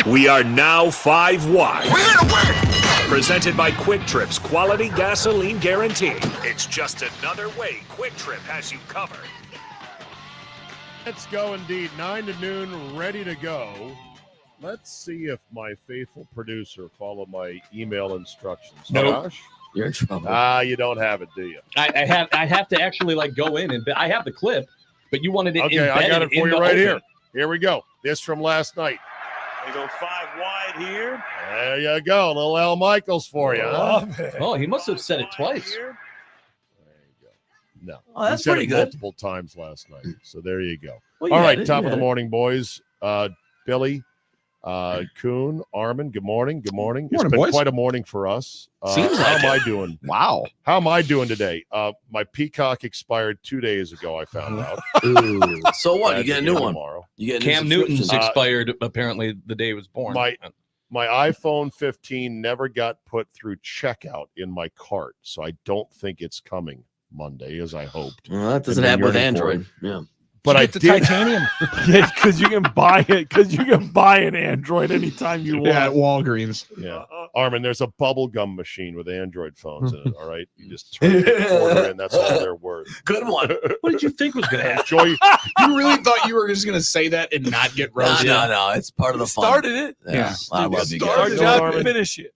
We are now 5 wide. Presented by Quick Trip's quality gasoline guarantee. It's just another way Quick Trip has you covered. Let's go indeed. 9 to noon, ready to go. Let's see if my faithful producer followed my email instructions. Nope. Josh? You're in trouble. You don't have it, do you? I have to actually go in and I have the clip, but you wanted it Okay, embedded I got it for you right open. here. Here we go. This from last night. They go 5 wide here. There you go. Little Al Michaels for you. Huh? Oh, he must have said it twice. There you go. No. Oh, that's he said pretty it good. multiple times last night. So there you go. Well, All you right, had it, top you of the had it. morning, boys. Billy, Kuhn, Armin, good morning. Good morning. Morning, it's been boys. quite a morning for us. Seems how like am it. I doing? Wow. How am I doing today? My Peacock expired 2 days ago, I found out. Ooh. So what? You Had get a to new get one. tomorrow. You get a new Cam Newton's subscription. expired apparently the day he was born. My iPhone 15 never got put through checkout in my cart, so I don't think it's coming Monday as I hoped. Well, that doesn't And happen with yearning for Android. Yeah. But I Get the did. titanium. Yeah, because you can buy it. Because you can buy an Android anytime you want. Yeah, at Walgreens. Yeah, Armin, there's a bubble gum machine with Android phones in it. All right, you just turn the corner, and that's all they're worth. Good one. What did you think was going to happen? Enjoy. You really thought you were just going to say that and not get No, roasted? no. It's part of the fun. Started it. Yeah. I love you Our guys. job Armin. to finish it.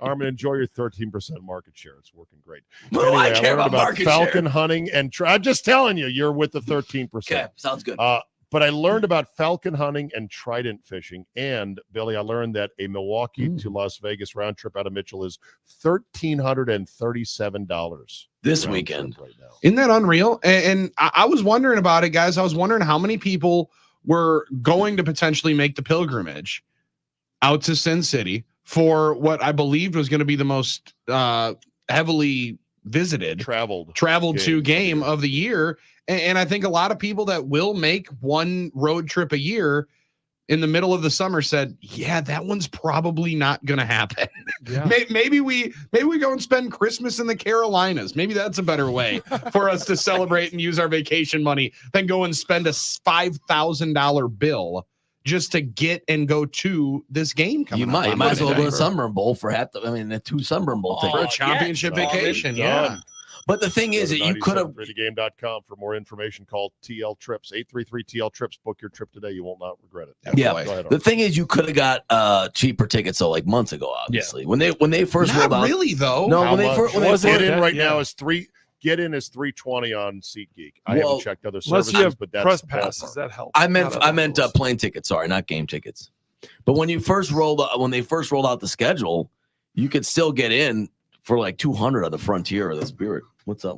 Armin, enjoy your 13% market share. It's working great. What do I care learned about market falcon share? hunting and I'm just telling you, you're with the 13%. Okay, sounds good. But I learned about falcon hunting and trident fishing. And Billy, I learned that a Milwaukee to Las Vegas round trip out of Mitchell is $1,337 This round weekend. trip right now. Isn't that unreal? And I was wondering about it, guys. I was wondering how many people were going to potentially make the pilgrimage out to Sin City for what I believed was going to be the most heavily visited, Traveled to game of the year. And I think a lot of people that will make one road trip a year in the middle of the summer said, yeah, that one's probably not going to happen. Yeah. Maybe we go and spend Christmas in the Carolinas. Maybe that's a better way for us to celebrate and use our vacation money than go and spend a $5,000 bill just to get and go to this game coming You up. might as well go to Sunburn Bowl for the 2 Sunburn Bowl for a tickets. championship yes, vacation. Done. Yeah. But the thing is that you could have. game.com for more information. Call TL Trips 833 TL Trips. Book your trip today. You will not regret it. Yeah. Go ahead, The Armin. thing is, you could have got cheaper tickets though, like months ago. Obviously, when they first rolled Not out. really, though. No, How when they much? first Was Get it? in right Yeah. now is $320 on SeatGeek. I Well, haven't checked other Unless services, you have but that's press the passes, ballpark. that helps. I meant Not other rules. plane tickets. Sorry, not game tickets. But when they first rolled out the schedule, you could still get in for like 200 on the Frontier or the Spirit. What's up?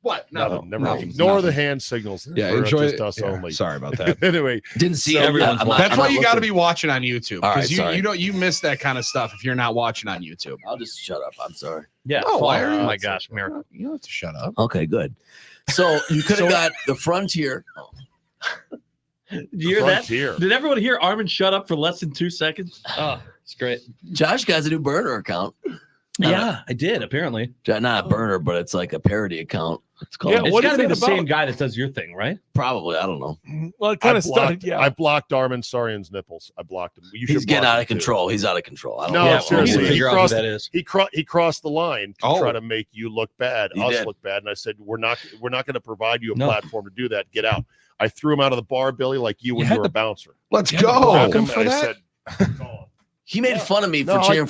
What? Nothing. Never nothing. ignore the hand signals. Yeah, For enjoy just us yeah, only. Sorry about that. Anyway, Didn't see So, everyone. yeah, That's why you got to be watching on YouTube All right, because sorry. you miss that kind of stuff if you're not watching on YouTube. I'll just shut up. I'm sorry. Yeah. Oh, why fire. are you- Oh my gosh, Miracle. You don't have to shut up. Okay, good. So you could have got the Frontier. Did you hear that? Frontier. Did everyone hear Armin shut up for less than 2 seconds? Oh, it's great. Josh got a new burner account. Yeah, I did, apparently. Not a burner, but it's like a parody account. It's called. Yeah, It's what got is to be that the same about? guy that does your thing, right? Probably. I don't know. Well, it kind I of started. blocked, Yeah. I blocked Armin Sarian's nipples. I blocked him. You He's should getting block out him of too. control. He's out of control. I don't No, know. Yeah, seriously, we need to he figure out who crossed- that is. He crossed the line to Oh. try to make you look bad, He us did. look bad, and I said we're not going to provide you a No. platform to do that. Get out. I threw him out of the bar, Billy, like you when had you were a to- bouncer. Let's You had to go. block Grabbed him, for and I that? said, "Go on." He made fun of me No, for cheering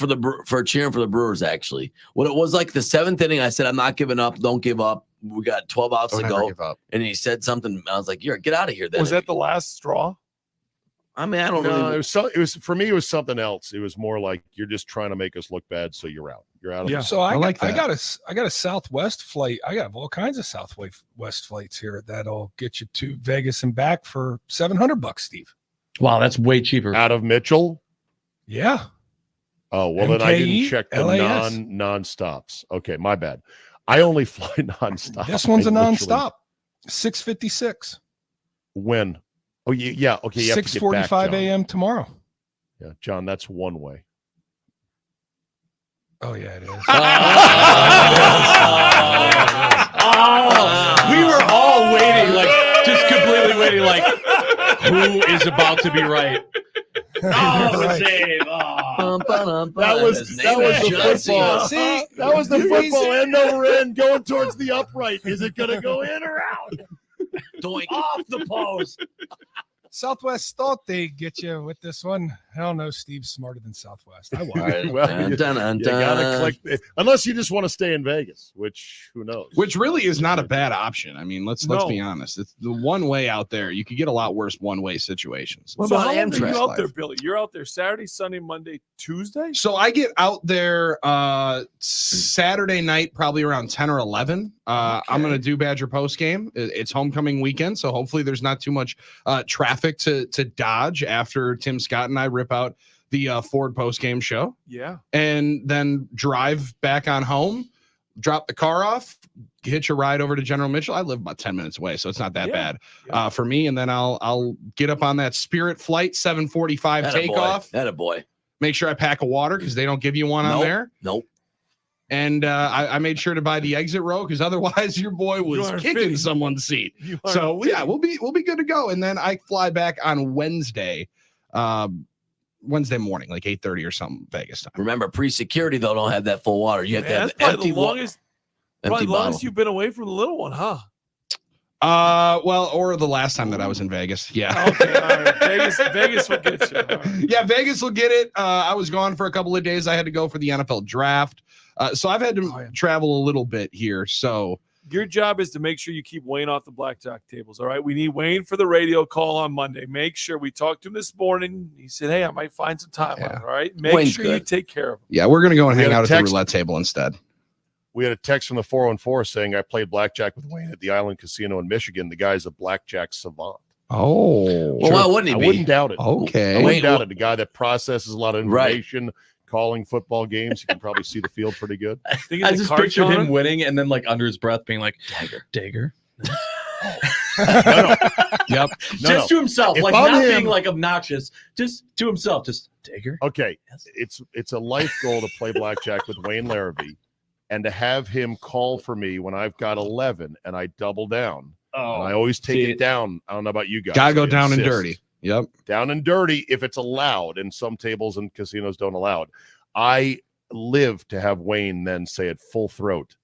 for the Brewers. Actually, when it was like the 7th inning, I said, "I'm not giving up. Don't give up. We got 12 outs Don't to ever go." give up. And he said something. I was like, "You're get out of here." Then Was that the last straw? I mean, I don't No, really. it was for me. It was something else. It was more like you're just trying to make us look bad, so you're out. You're out of Yeah. the So I like that. got a Southwest flight. I got all kinds of Southwest flights here that'll get you to Vegas and back for $700, Steve. Wow, that's way cheaper. out of Mitchell. Yeah. Oh, well, then I didn't MKE, check the LAS. non-stops. Okay, my bad. I only fly nonstop. This one's a I literally- nonstop. 6:56. When? Oh, yeah. Okay, you have to get back, 6:45 John. a.m. tomorrow. Yeah, John, that's one way. Oh yeah, it is. We were all waiting, like just completely waiting like, who is about to be right? Oh, Right. Zave. Oh. That was the football. See, That was the you football easy. end over end going towards the upright. Is it going to go in or out? Doink. Off the post. Southwest thought they'd get you with this one. I don't know. Steve's smarter than Southwest. I All won. right. Well, Dun, you- dun, dun, You got to dun. click. Unless you just want to stay in Vegas, which who knows? Which really is not a bad option. I mean, let's No. be honest. It's the one way out there. You could get a lot worse one way situations. What So about how long are Amtrak you out there, life? Billy? You're out there Saturday, Sunday, Monday, Tuesday? So I get out there Saturday night, probably around 10 or 11. I'm going to do Badger post game. It's homecoming weekend, so hopefully there's not too much traffic to dodge after Tim Scott and I rip out the Ford post game show, Yeah. and then drive back on home, drop the car off, hitch a ride over to General Mitchell. I live about 10 minutes away, so it's not that Yeah. bad Yeah. for me. And then I'll get up on that Spirit flight 7:45 takeoff. That a boy. Make sure I pack a water because they don't give you one on Nope. there. Nope. And I made sure to buy the exit row because otherwise your boy was aren't kicking fitting. someone's seat. You So are yeah, we'll be good to go. And then I fly back on Wednesday morning, like 8:30 or something Vegas time. Remember, pre-security though don't have that full water. You have to Man, have that's probably empty the longest, probably empty the bottle. longest you've been away from the little one, huh? Well, or the last time that I was in Vegas. Yeah. Okay, all right. Vegas will get you. All right. Yeah, Vegas will get it. I was gone for a couple of days. I had to go for the NFL draft. So I've had to Oh, yeah. travel a little bit here. So Your job is to make sure you keep Wayne off the blackjack tables. All right. We need Wayne for the radio call on Monday. Make sure we talked to him this morning. He said, "Hey, I might find some time on Yeah. it." All right. Make Wayne's sure you good. take care of him. yeah, we're gonna go and We hang had a out at the text- roulette table instead. We had a text from the 414 saying I played blackjack with Wayne at the Island Casino in Michigan. The guy's a blackjack savant. Oh, Well, why wouldn't he I be? wouldn't doubt it. okay. I wouldn't Wayne- doubt it. The guy that processes a lot of Right. information, calling football games, you can probably see the field pretty good. Think I of the just card pictured him counter? winning and then like under his breath being like, Dagger. Dagger. No, Yep. no, Just to himself, If like I'm not him- being like obnoxious, just to himself, just Dagger. Okay, Yes. it's a life goal to play blackjack with Wayne Larrabee and to have him call for me when I've got 11 and I double down. And I always take see, it down. I don't know about you guys. Gotta go I down and insist. dirty. Yep. Down and dirty if it's allowed, and some tables and casinos don't allow it. I live to have Wayne then say it full throat,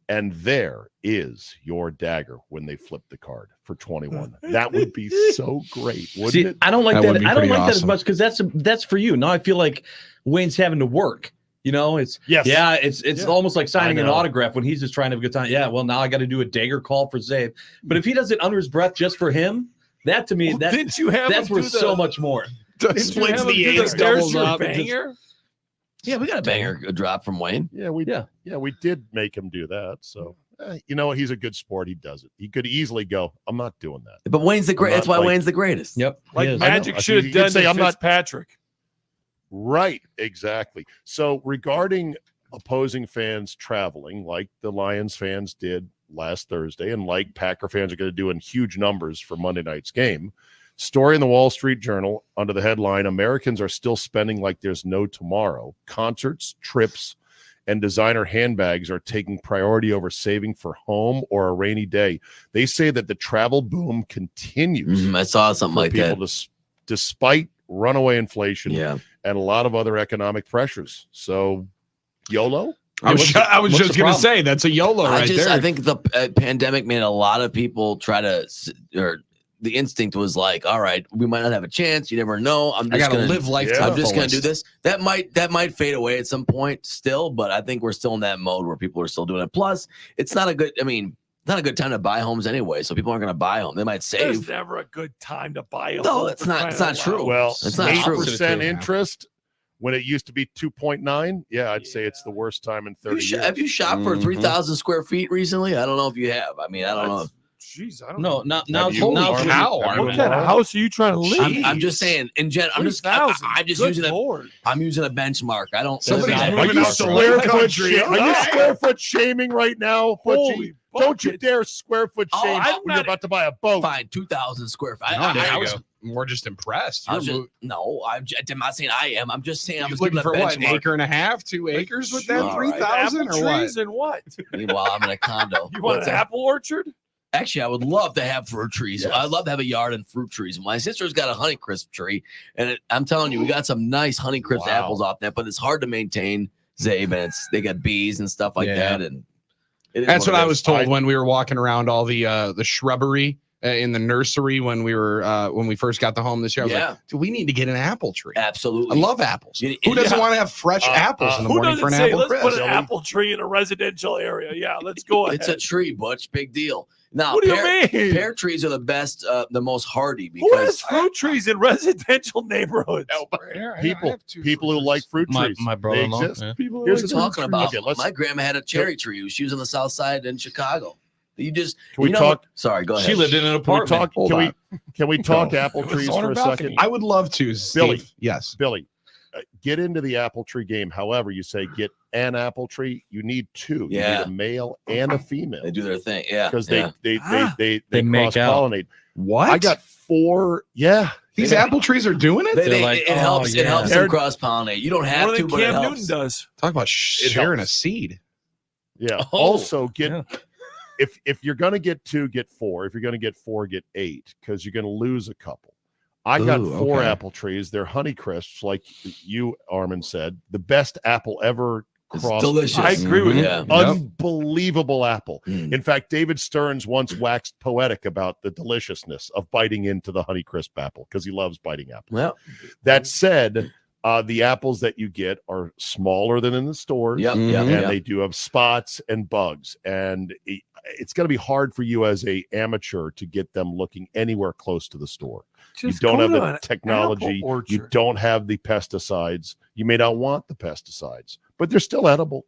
and there is your dagger when they flip the card for 21. That would be so great, wouldn't See, it? I don't like That that. would be I don't pretty like that as awesome. much because that's for you. Now I feel like Wayne's having to work. You know, it's Yes. yeah, it's Yeah. almost like signing an know. autograph when he's just trying to have a good time. Yeah, well now I got to do a Dagger call for Zabe. But if he does it under his breath just for him, that to me Well, that didn't you have that's him worth do the, so much more. didn't you Splits have the him do eights, "There's doubles your up. and just- banger"? Yeah, we got a banger drop from Wayne. Yeah, we did make him do that. So you know what? He's a good sport. He does it. He could easily go, I'm not doing that. But Wayne's the great. not That's why like- Wayne's the greatest. Yep. Like he is. Magic I should know. have You could done say, to "I'm not- Fitzpatrick. Right, exactly. So regarding opposing fans traveling, like the Lions fans did last Thursday, and like Packer fans are going to do in huge numbers for Monday night's game, story in the Wall Street Journal under the headline, Americans are still spending like there's no tomorrow. Concerts, trips, and designer handbags are taking priority over saving for home or a rainy day. They say that the travel boom continues I saw something for like people that. despite runaway inflation Yeah. and a lot of other economic pressures. So, YOLO? I was what's just the gonna problem? say that's a YOLO right there. I think the pandemic made a lot of people try to, or the instinct was like, all right, we might not have a chance. You never know. I'm I just gotta gonna live life. Yeah. to I'm the just gonna do fullest. this. That might fade away at some point still, but I think we're still in that mode where people are still doing it. Plus, it's not a good. I mean, it's not a good time to buy homes anyway, so people aren't gonna buy them. They might There's save. never a good time to buy a No, home it's for not- crying it's not out true. loud. Well, It's not true. 8% interest when it used to be 2.9. Yeah, I'd say it's the Yeah. worst time in 30 years. Have you shopped for Mhm. 3,000 square feet recently? I don't know if you have. I mean, I don't know. That's- Jeez, I don't No, know. now Have you- now Holy cow, Have you What been kind there? of house are you trying to live? I'm just saying. In general, I'm just 3,000. I'm just Good using a Lord. I'm using a benchmark. I don't. Somebody's I- moving Are you out to square Lake foot Country. Are you square foot shaming right now? Holy Don't you buckets. dare square foot Oh, shame I'm when you're not- about to buy a boat. Fine, 2,000 square feet. No, there I you was go. more just impressed. I was You're just, no, I'm not saying I am. I'm just saying I'm You're just looking giving a for what, an benchmark. acre and a half, 2 acres with that All right. 3,000 Apple or what? trees and what? Meanwhile, I'm in a condo. You want What's an that? apple orchard? Actually, I would love to have fruit trees. Yes. I'd love to have a yard and fruit trees. My sister's got a Honeycrisp tree, and I'm telling you, we got some nice Honeycrisp Wow. apples off that, but it's hard to maintain. Zabe, and they got bees and stuff like that, and That's what I was told I- when we were walking around all the shrubbery in the nursery when we first got the home this year. I was Yeah. like, dude, we need to get an apple tree. absolutely. I love apples. You- Who doesn't yeah. want to have fresh apples in the Who morning for doesn't an say, apple let's crisp? put an apple tree in a residential area? Yeah, let's go ahead. It's a tree, Butch. Big deal. Now, What do you mean? pear trees are the best, the most hardy Who has because fruit trees in residential neighborhoods? Here, I People have two people fruit who like trees. fruit My trees. They brother-in-law. exist. Yeah. People Here's we're the talking about. Okay, let's- My grandma had a cherry tree. She was on the south side in Chicago. You just Can we you know, talk? Sorry, go ahead. She lived in an Can we apartment. talk? Hold Can we talk apple It was trees on for her a balcony. second? I would love to, Steve. Billy. Yes. Billy, get into the apple tree game. However, you say get an apple tree. You need two. You Yeah. need a male and a female They do their thing. Yeah, because yeah. they They make cross out. pollinate. What? I got 4. Yeah, these They- apple trees are doing it. They, like, it oh, helps. It yeah. helps They're- them cross pollinate. You don't have More to, than but it Cam helps. Newton does. Talk about sharing a helps. seed. yeah. Oh, Also, get yeah. if you're going to get 2, get 4. If you're going to get 4, get 8 because you're going to lose a couple. I got Ooh, 4 okay. apple trees. They're Honeycrisps, like you, Armin, said. The best apple ever It's crossed. delicious. I agree with Mhm. you. Yeah. Unbelievable apple. Mm. In fact, David Stearns once waxed poetic about the deliciousness of biting into the Honeycrisp apple because he loves biting apples. Well, That said, the apples that you get are smaller than in the stores. yep, Mhm. yep, And yep. they do have spots and bugs. And it's going to be hard for you as a amateur to get them looking anywhere close to the store. Just you don't go have to the an technology. apple You orchard. don't have the pesticides. You may not want the pesticides, but they're still edible.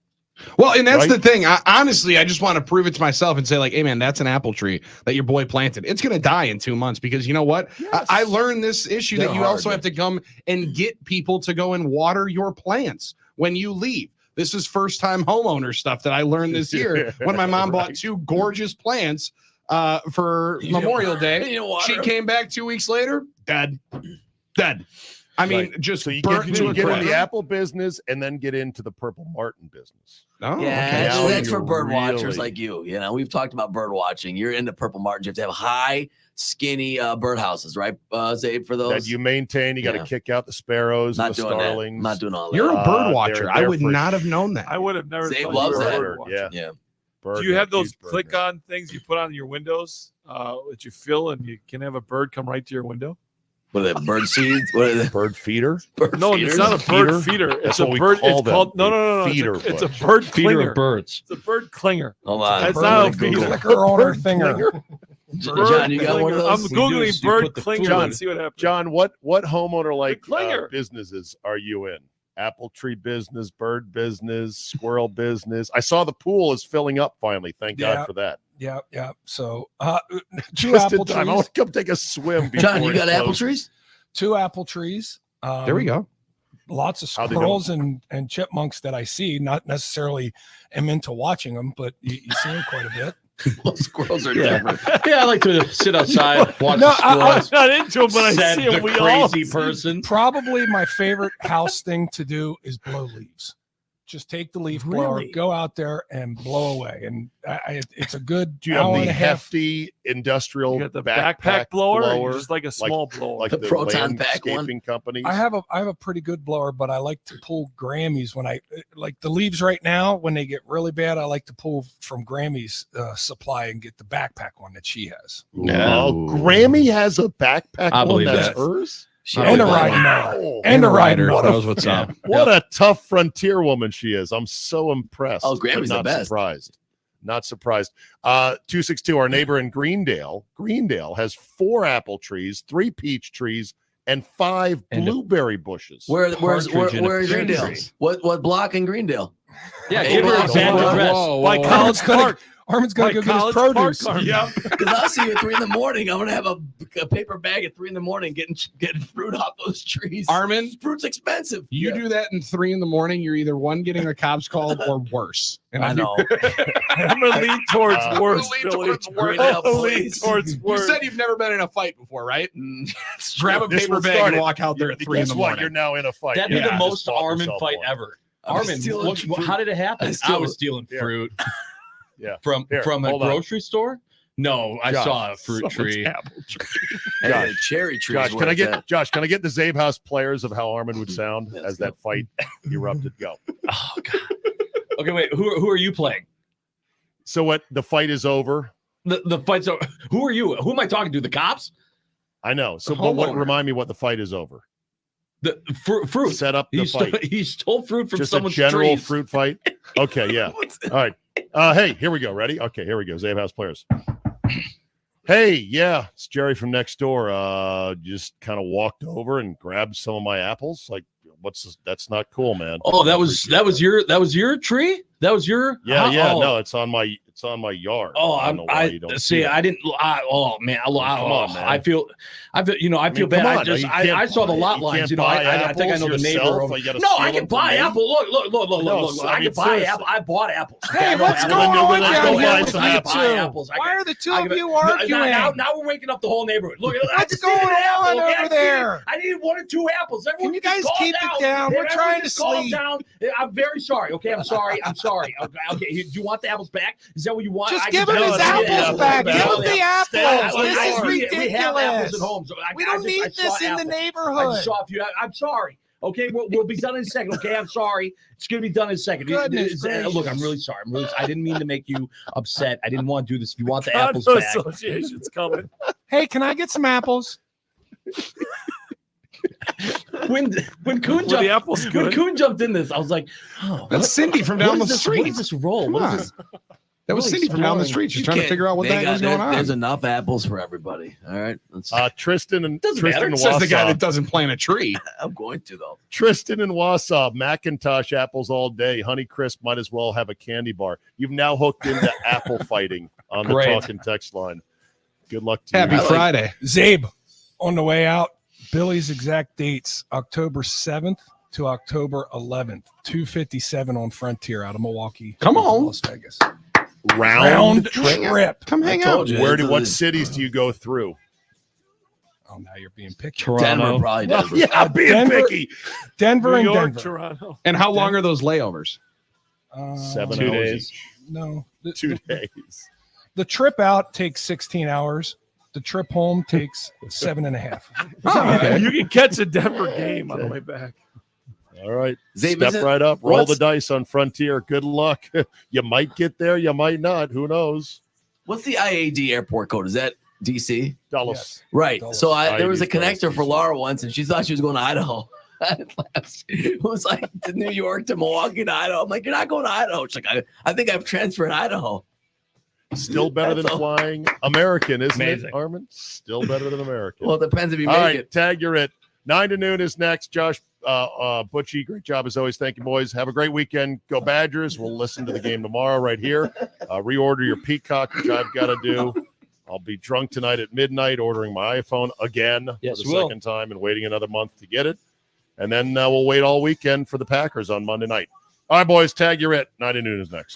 Well, and that's Right? the thing. Honestly, I just want to prove it to myself and say, like, hey, man, that's an apple tree that your boy planted. It's going to die in 2 months because you know what? I learned this issue They're that you hard, also man. have to come and get people to go and water your plants when you leave. This is first time homeowner stuff that I learned this year when my mom bought Right. 2 gorgeous plants for You don't- Memorial Day. You know what? She came back 2 weeks later, dead. I mean, Right. just So you burnt get, to you a get in crisp. the apple business and then get into the Purple Martin business. Oh, Yeah, okay. Now that's for you're bird watchers really- like you. You know, we've talked about bird watching. You're into purple martins. You have to have high, skinny bird houses, right? Zabe, for those. That you maintain. You got to Yeah. kick out the sparrows Not and the doing starlings. that. Not doing all that. You're a bird they're watcher. I there would for- not have known that. I would have never. Zabe thought loves you were a that. bird watcher. Yeah. yeah. Bird Do you have nerd, those huge bird click nerd. on things you put on your windows that you fill and you can have a bird come right to your window? What are they? Bird seeds? What are they? Bird feeder? Bird No, feeders? it's not a bird feeder. It's That's a what we bird. call It's them, called no, a no, no, no. feeder, It's a Butch. bird Feeder clinger. of birds. It's a bird clinger. Hold on. That's Bird not a like Google. feeder. Clicker on her Bird finger. clinger. John, you got one of Clinger. those? I'm What you do googling is you bird put the clinger. food- Let's see what happens. John, what homeowner like clinger. businesses are you in? Apple tree business, bird business, squirrel business. I saw the pool is filling up finally. Thank Yeah. God for that. Yeah, yeah. So 2 Just in apple time. I trees. want to come take a swim. John, before you it got apple closes. trees? 2 apple trees. There we go. Lots of How'd they go? squirrels and chipmunks that I see. Not necessarily am into watching them, but you see them quite a bit. Well, squirrels are Yeah. different. Yeah, I like to sit outside, watch No, the squirrels. I'm not into them, but I Said see them. the We all crazy person. Probably my favorite house thing to do is blow leaves. Just take the leaf blower, Really? go out there and blow away, and it's a good Do you have hour the and a half. hefty industrial You got the backpack blower, or just like a small blower. like The the proton pack one? landscaping companies? I have a pretty good blower, but I like to pull Grammys when I like the leaves right now. When they get really bad, I like to pull from Grammy's supply and get the backpack one that she has. No, Ooh. Grammy has a backpack I one believe that's that. hers. She And a always riding liked- mower. Wow. And a rider. What knows a, what's up. what a tough frontier woman she is. I'm so impressed. Oh, but Grammy's the not best. surprised. Not surprised. 262, our neighbor in Greendale. Greendale has 4 apple trees, 3 peach trees, and 5 And a blueberry bushes. Where's Partridge in a where is pear Greendale? tree. What block in Greendale? Yeah, Hey, give her whoa, a bad whoa, address. whoa, By whoa. College gonna- Park. Armin's By gonna go get his College Park, produce. Armin. Yep. Because I'll see you at 3 in the morning. I'm gonna have a paper bag at 3 in the morning getting fruit off those trees. Armin, Fruit's expensive. you do that in 3 in the morning, you're either one getting a cops called or worse. And I know. I'm gonna lean towards worse, lean Billy. towards worse. I'm gonna lean Please. towards You worse. said you've never been in a fight before, right? It's Grab a This paper will bag start and it. walk out there at 3 in Guess the what? morning. You're now in a fight. That'd be Yeah, the just most fought Armin yourself fight one. ever. I'm Armin, stealing how did it happen? I I steal- was stealing Here. fruit Yeah. from Here, a hold on. grocery store. No, I Josh, saw a fruit Someone's tree. apple tree. Hey, Josh, the cherry tree. Josh, can I get the Zabe House players of how Armin would sound Let's as go. that fight erupted? Go. Oh God. Okay, wait. Who are you playing? So what? The fight is over. The fight's over. Who are you? Who am I talking to? The cops? I know. So, The but what? homeowner. Remind me what the fight is over. The fruit. Set up the He fight. he stole fruit from Just a someone's general trees. fruit fight. Okay, yeah. All right. Hey, here we go. Ready? Okay, here we go. Zabe House players. Hey, yeah, it's Jerry from next door. Just kind of walked over and grabbed some of my apples. Like, what's this? That's not cool, man. Oh, that was your tree. That was your Yeah, yeah. Oh. No, it's on my yard. Oh, I don't know why I you don't see. it. I didn't. Oh man, Come on, man. I feel. I feel mean, bad. come I on, just. you can't I saw the buy- lot you lines. can't You know, buy I think I know the apples neighbor. yourself? Over. You gotta No, I steal can them from buy me? apple. Look. No, I I mean, can buy seriously. apple. I bought apples. Hey, I bought what's apples. going go on buy down some here apples. with I you can buy two? apples. Why are the two I of can- you arguing? Now we're waking up the whole neighborhood. Look, I What's just needed going an apple, on okay? over there? I needed 1 or 2 apples. Everyone Can you just guys calm keep it down? We're Everyone trying to just calm sleep. down. I'm very sorry. Okay, I'm sorry. Okay. Do you want the apples back? Is that what you want? Just I give can him do his that. apples back. Give him the Stay apples. out. This is We have apples ridiculous. at home. So We don't need this in the I neighborhood. just saw a few. I'm sorry. Okay, we'll be done in a second. Okay, I'm sorry. It's gonna be done in a second. Goodness Look, I'm gracious. really sorry. I didn't mean to make you upset. I didn't want to do this. If you want the Condo apples back, Association's coming. Hey, can I get some apples? when Kuhn Were the jumped, apples when good? Kuhn jumped in this, I was like, oh, That's Cindy from down the What street. is this role? Come What on. is this? That was really Cindy from down the exploring. street. She's You trying to can't- figure out what the they heck got- was going There's on. enough apples for everybody. All right. Let's, Tristan and Doesn't Tristan matter. and Says the guy Wausau. that doesn't plant a tree. I'm going to though. Tristan and Wausau, Macintosh apples all day. Honey Crisp might as well have a candy bar. You've now hooked into apple fighting on the Great. talking text line. Good luck to Happy you. like- Friday. Zabe, on the way out, Billy's exact dates: October 7th to October 11th, 257 on Frontier out of Milwaukee. Come to on. Las Vegas. Round trip. Come hang I out. told you. Where do This what is- cities do you go through? Oh, now you're being picky. Denver Toronto. probably does. Yeah, I'm being Denver- picky. Denver New and York, Denver. Toronto. And how long are those layovers? 7 2 hours days. No, each. 2 days. The trip out takes 16 hours. The trip home takes 7.5. Oh, okay. You can catch a Denver game on the way back. All right. Zabe, Step isn't- right up. Roll the what's- dice on Frontier. Good luck. You might get there. You might not. Who knows? What's the IAD airport code? Is that DC? Dulles. Yes. Right. Dulles. So there was a IAD 's Dulles, connector for DC. Laura once, and she thought she was going to Idaho. It was like to New York to Milwaukee to Idaho. I'm like, you're not going to Idaho. She's like, I think I've transferred Idaho. Still better than That's all. flying American, isn't Amazing. it, Armin? Still better than American. Well, it depends if you All make right, it. tag, you're it. 9 to noon is next. Josh Butchie, great job as always. Thank you, boys. Have a great weekend. Go Badgers. We'll listen to the game tomorrow right here. Reorder your Peacock, which I've got to do. I'll be drunk tonight at midnight ordering my iPhone again Yes, for you the will. second time and waiting another month to get it. And then we'll wait all weekend for the Packers on Monday night. All right, boys, tag, you're it. 9 to noon is next.